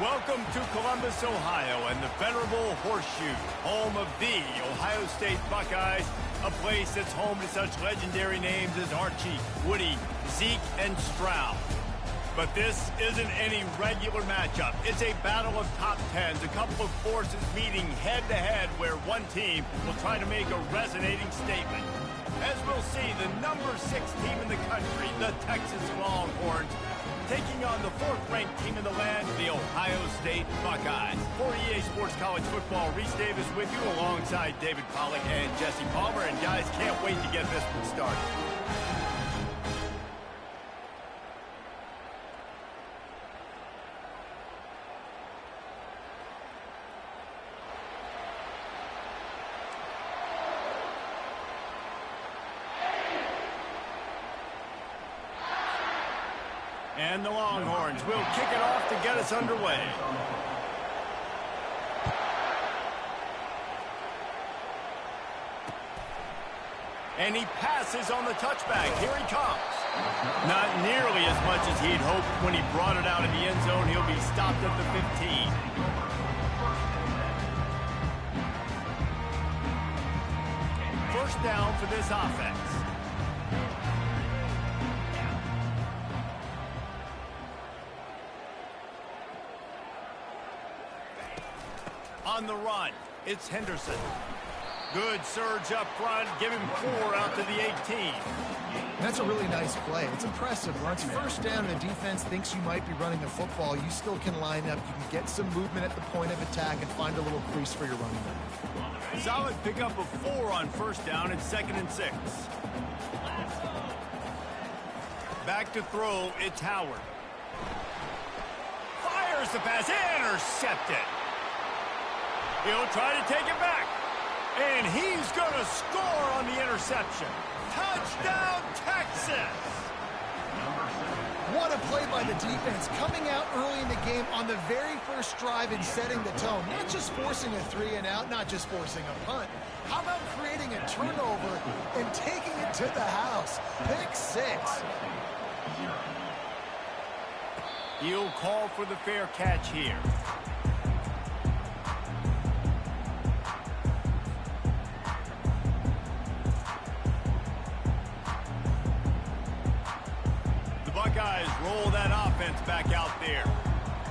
Welcome to Columbus, Ohio, and the venerable Horseshoe, home of the Ohio State Buckeyes, a place that's home to such legendary names as Archie, Woody, Zeke, and Stroud. But this isn't any regular matchup. It's a battle of top tens, a couple of forces meeting head-to-head where one team will try to make a resonating statement. As we'll see, the number 6 team in the country, the Texas Longhorns, taking on the 4th-ranked team in the land, the Ohio State Buckeyes. For EA Sports College Football, Reese Davis with you alongside David Pollack and Jesse Palmer. And guys, can't wait to get this one started. And the Longhorns will kick it off to get us underway. And he passes on the touchback. Here he comes. Not nearly as much as he'd hoped when he brought it out of the end zone. He'll be stopped at the 15. First down for this offense. On the run, it's Henderson. Good surge up front, give him 4 out to the 18. That's a really nice play. It's impressive. When it's first down and the defense thinks you might be running the football, you still can line up. You can get some movement at the point of attack and find a little crease for your running back. Solid pickup of 4 on first down and 2nd and 6. Back to throw, it's Howard. Fires the pass, intercepted. He'll try to take it back. And he's going to score on the interception. Touchdown, Texas! What a play by the defense, coming out early in the game on the very first drive and setting the tone. Not just forcing a 3-and-out, not just forcing a punt. How about creating a turnover and taking it to the house? Pick 6. He'll call for the fair catch here. Buckeyes roll that offense back out there.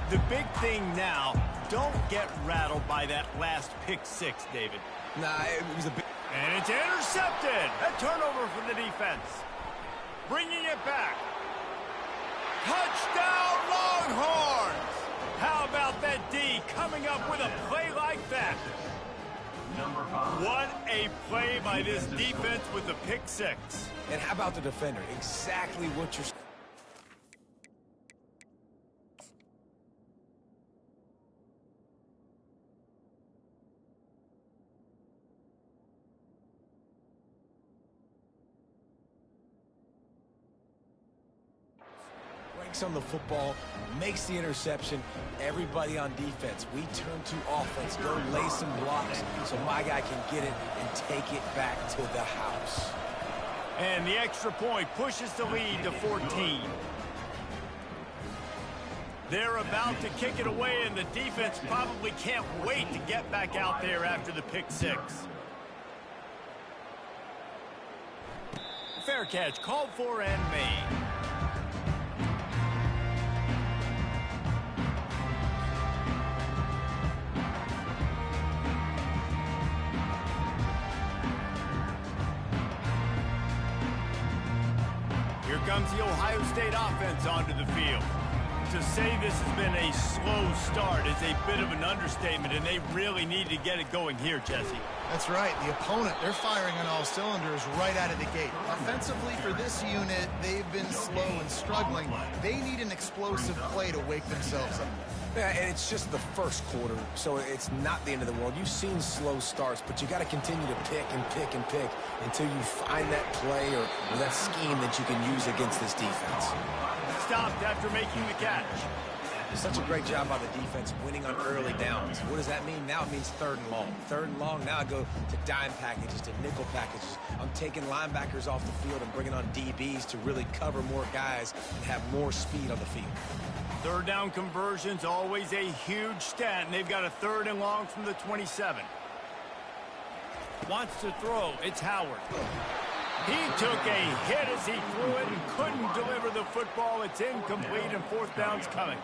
The big thing now, don't get rattled by that last pick 6, David. Nah, it was a big... And it's intercepted. A turnover for the defense. Bringing it back. Touchdown, Longhorns! How about that D coming up with a play like that? What a play by this defense with the pick 6. And how about the defender? Exactly what you're... on the football, makes the interception. Everybody on defense, we turn to offense, go lay some blocks so my guy can get it and take it back to the house. And the extra point pushes the lead to 14. They're about to kick it away, and the defense probably can't wait to get back out there after the pick 6. Fair catch called for and made. Here comes the Ohio State offense onto the field. To say this has been a slow start is a bit of an understatement, and they really need to get it going here, Jesse. That's right. The opponent, they're firing on all cylinders right out of the gate. Offensively, for this unit, they've been slow and struggling. They need an explosive play to wake themselves up. Yeah, and it's just the first quarter, so it's not the end of the world. You've seen slow starts, but you got to continue to pick and pick and pick until you find that play or that scheme that you can use against this defense. Stopped after making the catch. Such a great job by the defense winning on early downs. What does that mean? Now it means 3rd and long. 3rd and long, now I go to dime packages, to nickel packages. I'm taking linebackers off the field and bringing on DBs to really cover more guys and have more speed on the field. 3rd down conversion's always a huge stat, and they've got a 3rd and long from the 27. Wants to throw. It's Howard. He took a hit as he threw it and couldn't deliver the football. It's incomplete, and 4th down's coming.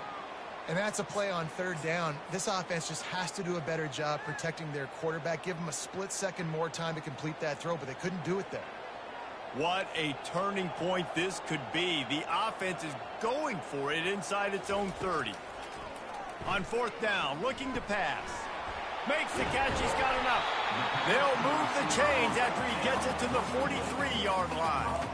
And that's a play on 3rd down. This offense just has to do a better job protecting their quarterback. Give them a split second more time to complete that throw, but they couldn't do it there. What a turning point this could be. The offense is going for it inside its own 30. On 4th down, looking to pass. Makes the catch. He's got enough. They'll move the chains after he gets it to the 43-yard line.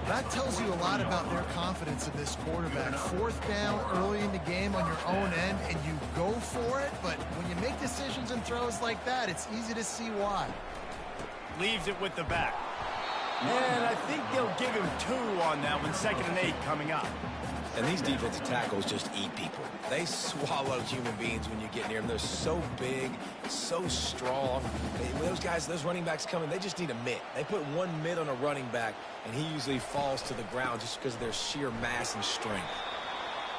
That tells you a lot about their confidence in this quarterback. 4th down early in the game on your own end, and you go for it, but when you make decisions and throws like that, it's easy to see why. Leaves it with the back. And I think they'll give him 2 on that one. 2nd and 8 coming up. And these defensive tackles just eat people. They swallow human beings when you get near them. They're so big, so strong. When those guys, those running backs come in, they just need a mitt. They put 1 mitt on a running back, and he usually falls to the ground just because of their sheer mass and strength.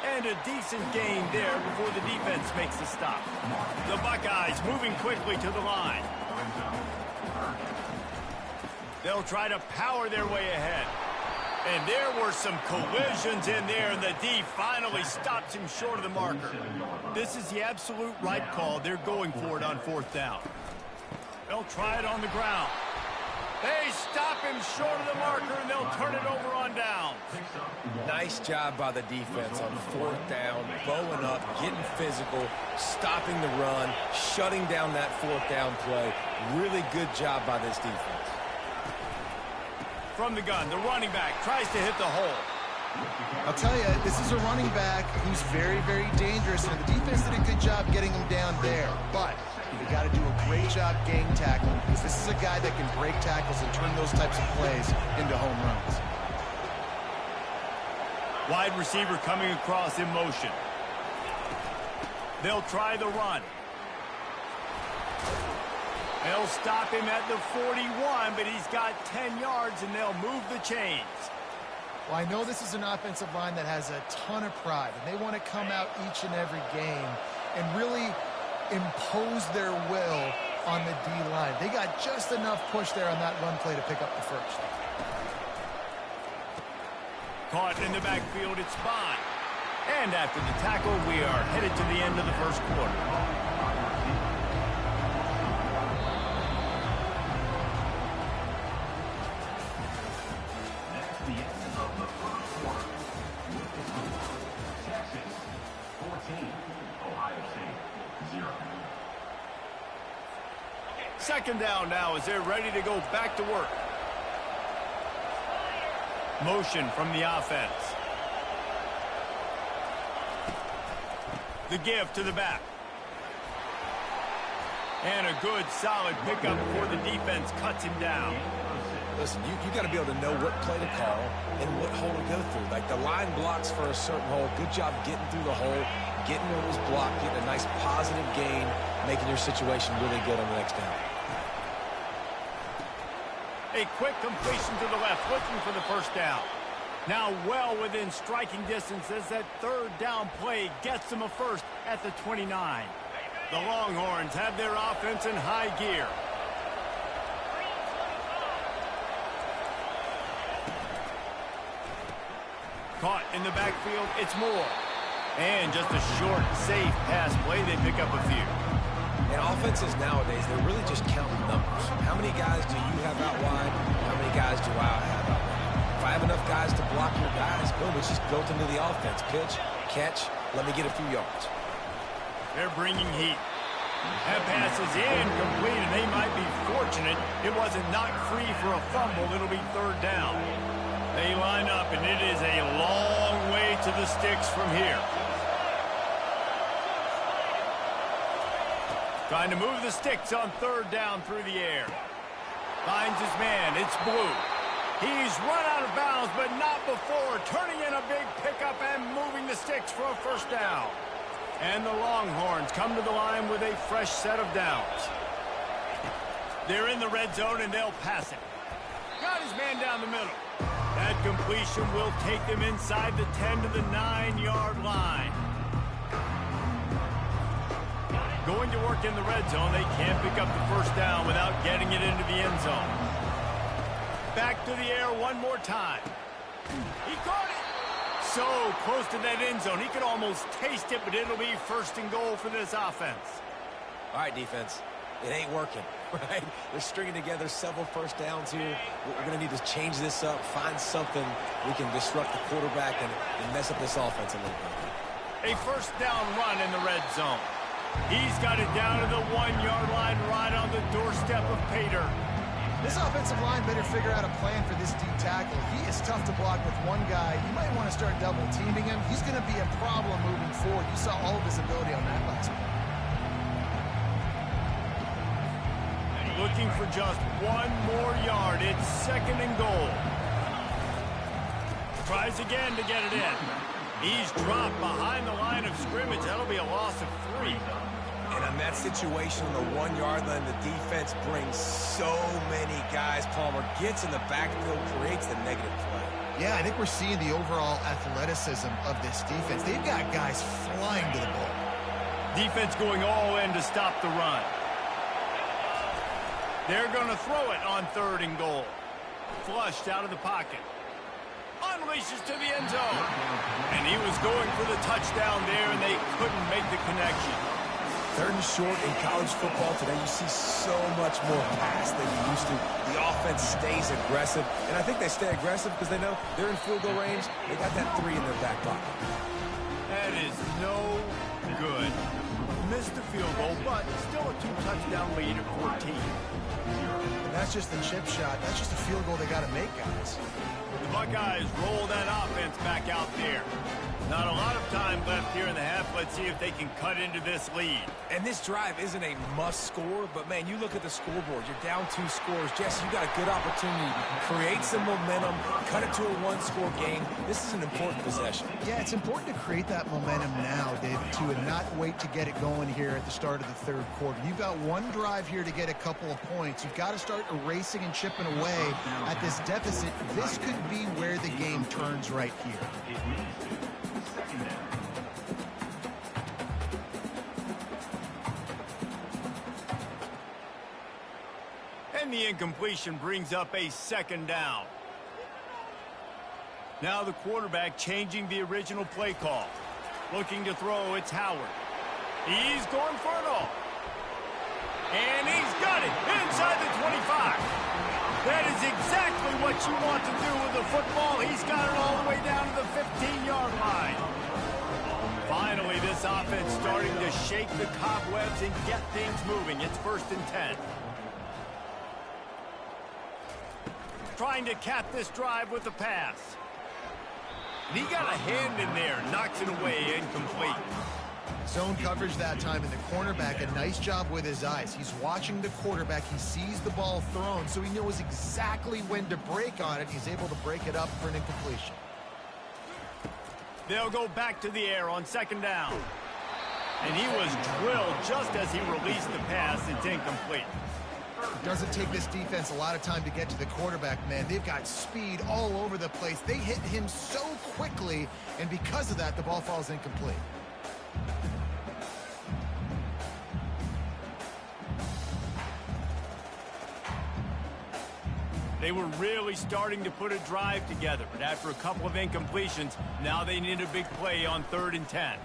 And a decent gain there before the defense makes the stop. The Buckeyes moving quickly to the line. They'll try to power their way ahead. And there were some collisions in there, and the D finally stops him short of the marker. This is the absolute right call. They're going for it on 4th down. They'll try it on the ground. They stop him short of the marker, and they'll turn it over on down. Nice job by the defense on 4th down, bowing up, getting physical, stopping the run, shutting down that 4th down play. Really good job by this defense. From the gun, the running back tries to hit the hole. I'll tell you, this is a running back who's very, very dangerous, and the defense did a good job getting him down there. But you got to do a great job gang tackling, because this is a guy that can break tackles and turn those types of plays into home runs. Wide receiver coming across in motion. They'll try the run. They'll stop him at the 41, but he's got 10 yards, and they'll move the chains. Well, I know this is an offensive line that has a ton of pride, and they want to come out each and every game and really impose their will on the D-line. They got just enough push there on that run play to pick up the first. Caught in the backfield, it's Bond. And after the tackle, we are headed to the end of the first quarter. Second down now as they're ready to go back to work. Motion from the offense. The give to the back. And a good solid pickup before the defense cuts him down. Listen, you got to be able to know what play to call and what hole to go through. Like the line blocks for a certain hole. Good job getting through the hole, getting what was blocked, getting a nice positive gain, making your situation really good on the next down. A quick completion to the left, looking for the first down. Now well within striking distance as that 3rd down play gets them a first at the 29. The Longhorns have their offense in high gear. Caught in the backfield, it's Moore. And just a short, safe pass play, they pick up a few. And offenses nowadays, they're really just counting numbers. How many guys do you have out wide? How many guys do I have out wide? If I have enough guys to block your guys, boom, it's just built into the offense. Pitch, catch, let me get a few yards. They're bringing heat. That pass is incomplete, and they might be fortunate it wasn't knocked free for a fumble. It'll be 3rd down. They line up, and it is a long way to the sticks from here. Trying to move the sticks on 3rd down through the air. Finds his man. It's Blue. He's run out of bounds, but not before turning in a big pickup and moving the sticks for a first down. And the Longhorns come to the line with a fresh set of downs. They're in the red zone, and they'll pass it. Got his man down the middle. That completion will take them inside the 10 to the 9-yard line. Going to work in the red zone. They can't pick up the first down without getting it into the end zone. Back to the air one more time. He caught it. So close to that end zone. He could almost taste it, but it'll be first and goal for this offense. All right, defense. It ain't working, right? They're stringing together several first downs here. We're going to need to change this up, find something we can disrupt the quarterback and mess up this offense a little bit. A first down run in the red zone. He's got it down to the 1-yard line right on the doorstep of Pater. This offensive line better figure out a plan for this D tackle. He is tough to block with one guy. You might want to start double teaming him. He's going to be a problem moving forward. You saw all of his ability on that last one. Looking for just one more yard. It's second and goal. Tries again to get it in. He's dropped behind the line of scrimmage. That'll be a loss of 3. And on that situation on the 1-yard line, the defense brings so many guys. Palmer gets in the backfield, creates the negative play. Yeah, I think we're seeing the overall athleticism of this defense. They've got guys flying to the ball. Defense going all in to stop the run. They're going to throw it on third and goal. Flushed out of the pocket. Unleashes to the end zone. And he was going for the touchdown there, and they couldn't make the connection. Third and short in college football today, you see so much more pass than you used to. The offense stays aggressive, and I think they stay aggressive because they know they're in field goal range. They got that 3 in their back pocket. That is no good. Missed the field goal, but still a 2-touchdown lead at 14. And that's just the chip shot. That's just a field goal they got to make, guys. The Buckeyes roll that offense back out there. Not a lot of time left here in the half. Let's see if they can cut into this lead. And this drive isn't a must score, but man, you look at the scoreboard. You're down 2 scores. Jesse, you got a good opportunity to create some momentum, cut it to a 1-score game. This is an important possession. Yeah, it's important to create that momentum now, David, too, and not wait to get it going here at the start of the third quarter. You've got one drive here to get a couple of points. You've got to start erasing and chipping away at this deficit. This could be where the game turns right here. And the incompletion brings up a second down. Now the quarterback changing the original play call. Looking to throw, it's Howard. He's going for it all. And he's got it inside the 25. That is exactly what you want to do with the football. He's got it all the way down to the 15-yard line. Finally, this offense starting to shake the cobwebs and get things moving. It's first and 10. Trying to cap this drive with the pass. And he got a hand in there, knocks it away, incomplete. Zone coverage that time, and the cornerback, a nice job with his eyes. He's watching the quarterback. He sees the ball thrown, so he knows exactly when to break on it. He's able to break it up for an incompletion. They'll go back to the air on second down. And he was drilled just as he released the pass. It's incomplete. It doesn't take this defense a lot of time to get to the quarterback, man. They've got speed all over the place. They hit him so quickly, and because of that, the ball falls incomplete. They were really starting to put a drive together, but after a couple of incompletions, now they need a big play on 3rd and 10.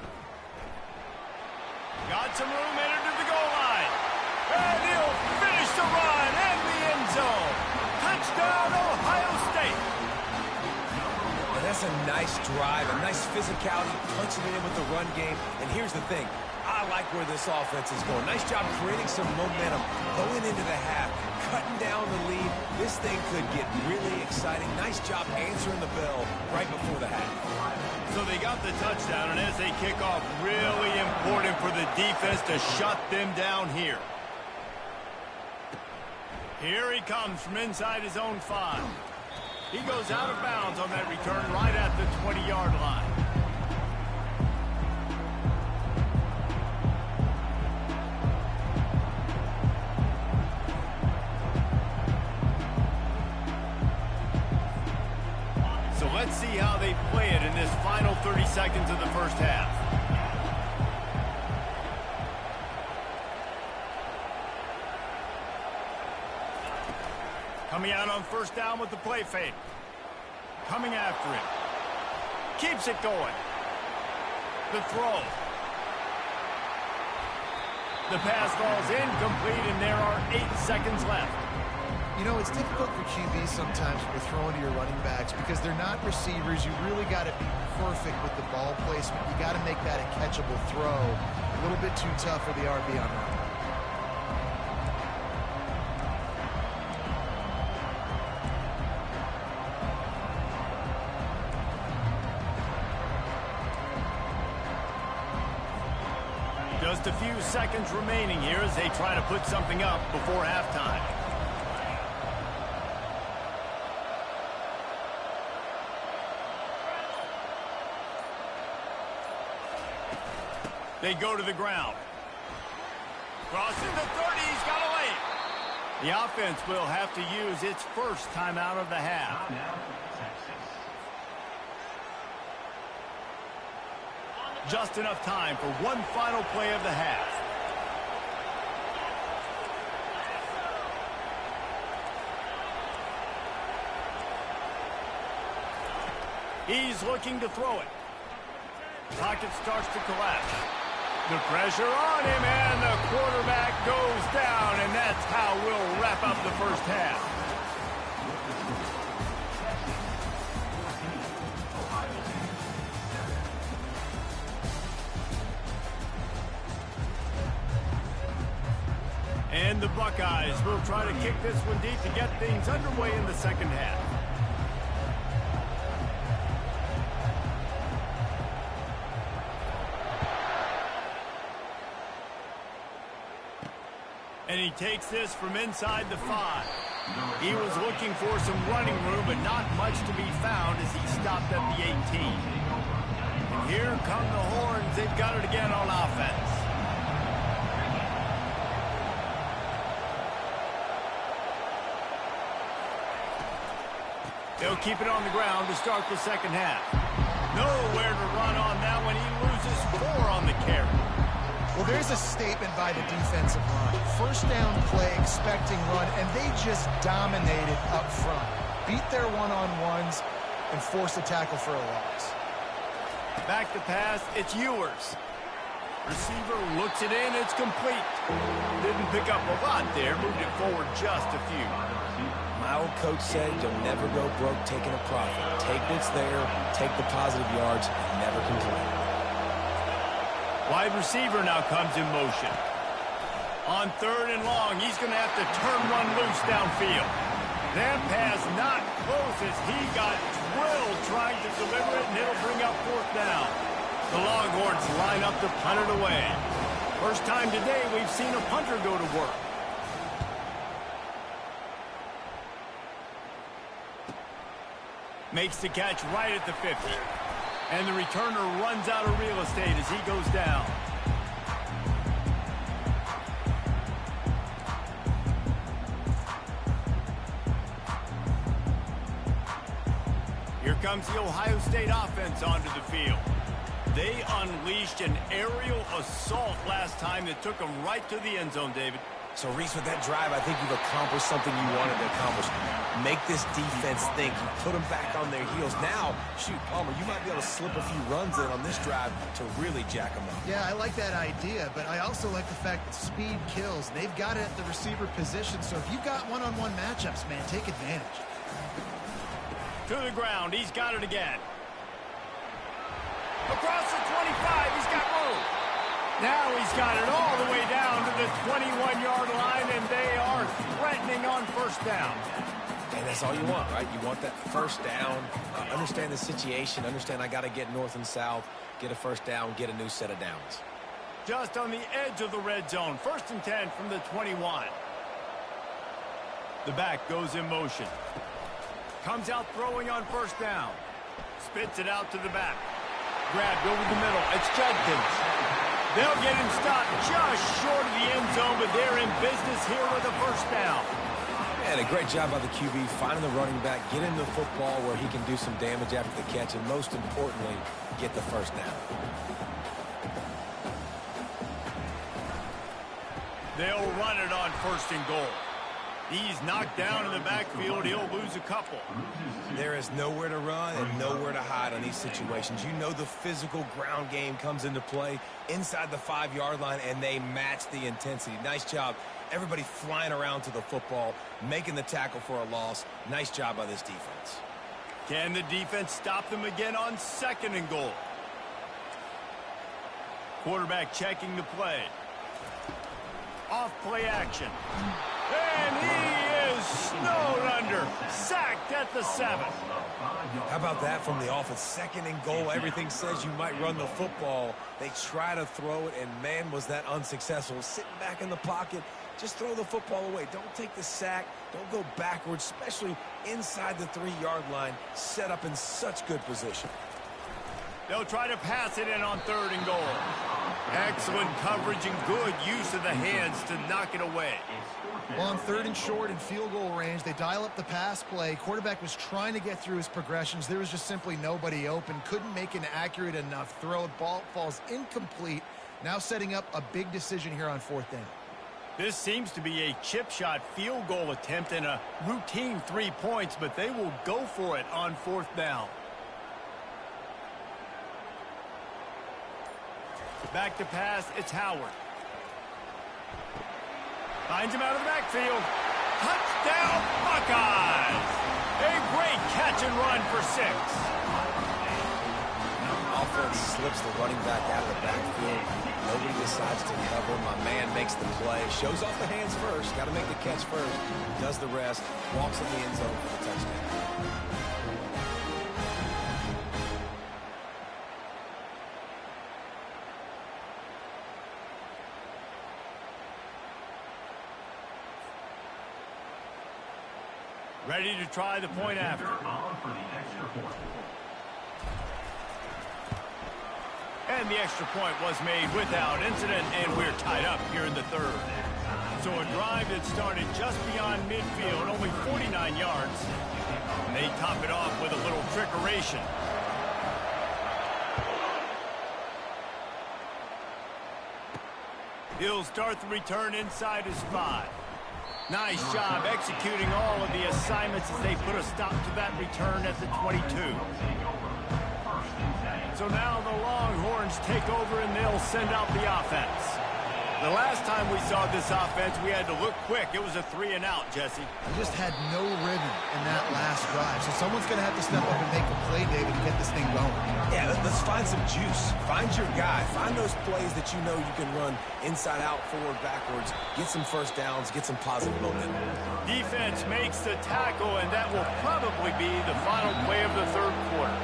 Got some room, entered to the goal line. And he'll finish the run and the end zone. Touchdown, Ohio State. And that's a nice drive, a nice physicality, punching it in with the run game. And here's the thing. I like where this offense is going. Nice job creating some momentum, going into the half, cutting down the lead. This thing could get really exciting. Nice job answering the bell right before the half. So they got the touchdown, and as they kick off, really important for the defense to shut them down here. Here he comes from inside his own 5. He goes out of bounds on that return right at the 20-yard line. So let's see how they play it in this final 30 seconds of the first half. Coming out on first down with the play fake. Coming after it. Keeps it going. The throw. The pass falls incomplete, and there are 8 seconds left. You know, it's difficult for QBs sometimes when you're throwing to your running backs because they're not receivers. You really got to be perfect with the ball placement. You got to make that a catchable throw. A little bit too tough for the RB on that. Just a few seconds remaining here as they try to put something up before halftime. They go to the ground. Crossing the 30, he's got a lane. The offense will have to use its first timeout of the half. Just enough time for one final play of the half. He's looking to throw it. Pocket starts to collapse. The pressure on him, and the quarterback goes down, and that's how we'll wrap up the first half. And the Buckeyes will try to kick this one deep to get things underway in the second half. And he takes this from inside the 5. He was looking for some running room, but not much to be found as he stopped at the 18. And here come the Horns. They've got it again on offense. They'll keep it on the ground to start the second half. Nowhere to run on that one. He loses 4 on the carry. Well, there's a statement by the defensive line. First down play, expecting run, and they just dominated up front. Beat their one-on-ones and forced a tackle for a loss. Back to pass, it's Ewers. Receiver looks it in, it's complete. Didn't pick up a lot there, moved it forward just a few. My old coach said you'll never go broke taking a profit. Take what's there, take the positive yards, and never complain. Wide receiver now comes in motion. On 3rd and long, he's going to have to turn one loose downfield. That pass not close as he got drilled trying to deliver it, and it'll bring up 4th down. The Longhorns line up to punt it away. First time today we've seen a punter go to work. Makes the catch right at the 50. And the returner runs out of real estate as he goes down. Here comes the Ohio State offense onto the field. They unleashed an aerial assault last time that took them right to the end zone, David. So, Reese, with that drive, I think you've accomplished something you wanted to accomplish. Make this defense think. You put them back on their heels. Now, shoot, Palmer, you might be able to slip a few runs in on this drive to really jack them up. Yeah, I like that idea, but I also like the fact that speed kills. They've got it at the receiver position, so if you've got one-on-one matchups, man, take advantage. To the ground, he's got it again. Across the 25, he's got room. Now he's got it all the way down to the 21-yard line, and they are threatening on first down. And that's all you want, right? You want that first down. Understand the situation. Understand I got to get north and south, get a first down, get a new set of downs. Just on the edge of the red zone. 1st and 10 from the 21. The back goes in motion. Comes out throwing on first down. Spits it out to the back. Grabbed over the middle. It's Judkins. They'll get him stopped just short of the end zone, but they're in business here with a first down. And a great job by the QB, finding the running back, get him the football where he can do some damage after the catch, and most importantly, get the first down. They'll run it on first and goal. He's knocked down in the backfield. He'll lose a couple. There is nowhere to run and nowhere to hide on these situations. You know the physical ground game comes into play inside the 5-yard line, and they match the intensity. Nice job. Everybody flying around to the football, making the tackle for a loss. Nice job by this defense. Can the defense stop them again on second and goal? Quarterback checking the play. Off play action. And he is snowed under. Sacked at the 7. How about that from the offense? Second and goal. Everything says you might run the football. They try to throw it, and man, was that unsuccessful. Sitting back in the pocket, just throw the football away. Don't take the sack. Don't go backwards, especially inside the 3-yard line. Set up in such good position. They'll try to pass it in on third and goal. Excellent coverage and good use of the hands to knock it away. Well, on third and short and field goal range, they dial up the pass play. Quarterback was trying to get through his progressions. There was just simply nobody open. Couldn't make an accurate enough throw. Ball falls incomplete. Now setting up a big decision here on fourth down. This seems to be a chip shot field goal attempt and a routine 3 points, but they will go for it on fourth down. Back to pass, it's Howard. Finds him out of the backfield. Touchdown, Buckeyes! A great catch and run for 6. Offense slips the running back out of the backfield. Nobody decides to cover. My man makes the play. Shows off the hands first. Got to make the catch first. Does the rest. Walks in the end zone for the touchdown. Ready to try the point after. And the extra point was made without incident, and we're tied up here in the third. So a drive that started just beyond midfield, only 49 yards. And they top it off with a little trickeration. He'll start the return inside his 5. Nice job executing all of the assignments as they put a stop to that return at the 22. So now the Longhorns take over and they'll send out the offense. The last time we saw this offense, we had to look quick. It was a 3-and-out, Jesse. We just had no rhythm in that last drive. So someone's going to have to step up and make a play, David, to get this thing going. Yeah, let's find some juice. Find your guy. Find those plays that you know you can run inside out, forward, backwards. Get some first downs. Get some positive momentum. Defense makes the tackle, and that will probably be the final play of the third quarter.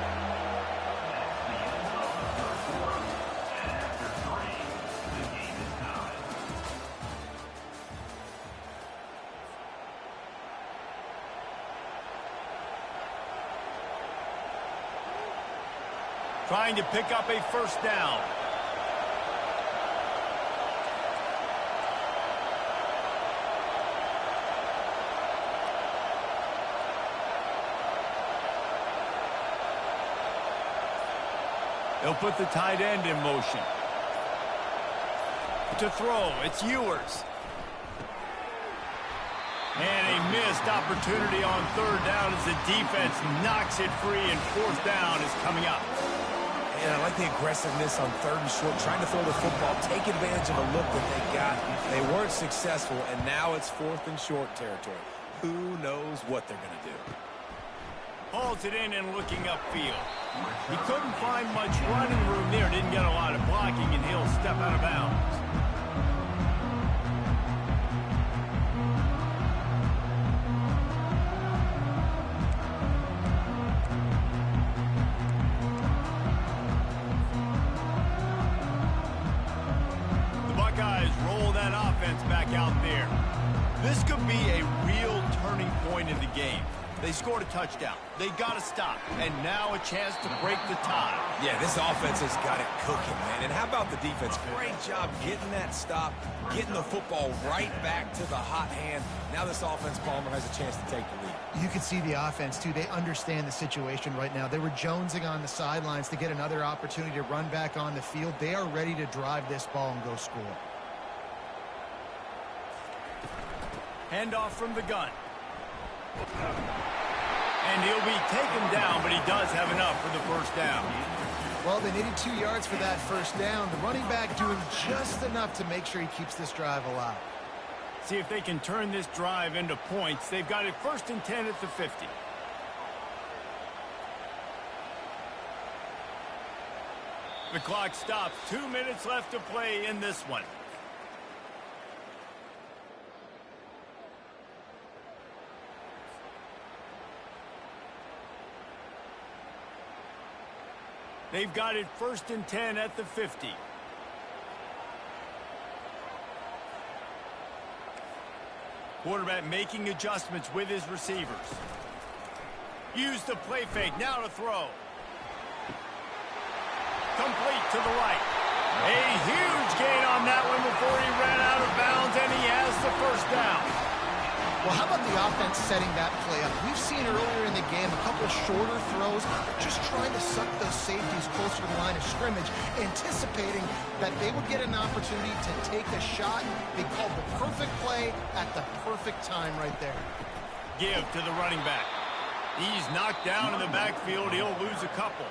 Trying to pick up a first down. They'll put the tight end in motion. To throw, it's Ewers. And a missed opportunity on third down as the defense knocks it free, and fourth down is coming up. And I like the aggressiveness on third and short, trying to throw the football, take advantage of a look that they got. They weren't successful, and now it's fourth and short territory. Who knows what they're going to do? Hauls it in and looking upfield. He couldn't find much running room there, didn't get a lot of blocking, and he'll step out of bounds. Back out there. This could be a real turning point in the game. They scored a touchdown. They got to stop. And now a chance to break the tie. Yeah, this offense has got it cooking, man. And how about the defense? Great job getting that stop, getting the football right back to the hot hand. Now this offense, Palmer, has a chance to take the lead. You can see the offense, too. They understand the situation right now. They were jonesing on the sidelines to get another opportunity to run back on the field. They are ready to drive this ball and go score. Handoff from the gun. And he'll be taken down, but he does have enough for the first down. Well, they needed 2 yards for that first down. The running back doing just enough to make sure he keeps this drive alive. See if they can turn this drive into points. They've got it 1st and 10 at the 50. The clock stops. 2 minutes left to play in this one. They've got it 1st and 10 at the 50. Quarterback making adjustments with his receivers. Use the play fake. Now to throw. Complete to the right. A huge gain on that one before he ran out of bounds, and he has the first down. Well, how about the offense setting that play up? We've seen earlier in the game a couple shorter throws, just trying to suck those safeties closer to the line of scrimmage, anticipating that they would get an opportunity to take a shot. They called the perfect play at the perfect time right there. Give to the running back. He's knocked down in the backfield. He'll lose a couple.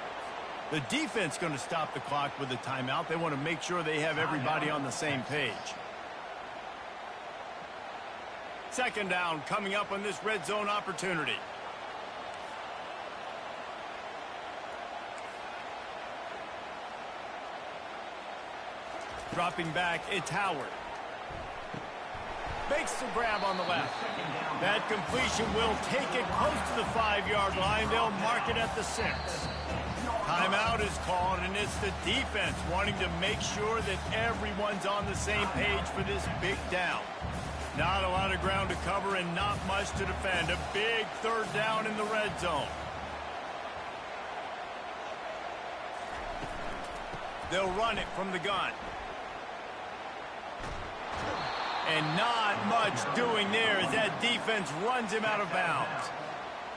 The defense going to stop the clock with a timeout. They want to make sure they have everybody on the same page. Second down coming up on this red zone opportunity. Dropping back, it's Howard. Makes the grab on the left. That completion will take it close to the 5-yard line. They'll mark it at the 6. Timeout is called, and it's the defense wanting to make sure that everyone's on the same page for this big down. Not a lot of ground to cover and not much to defend. A big 3rd down in the red zone. They'll run it from the gun. And not much doing there as that defense runs him out of bounds.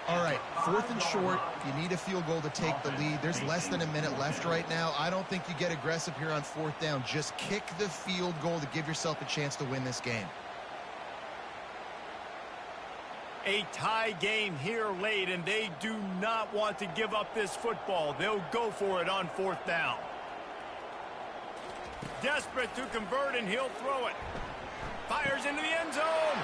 All right, 4th and short. You need a field goal to take the lead. There's less than a minute left right now. I don't think you get aggressive here on 4th down. Just kick the field goal to give yourself a chance to win this game. A tie game here late, and they do not want to give up this football. They'll go for it on 4th down. Desperate to convert, and he'll throw it. Fires into the end zone.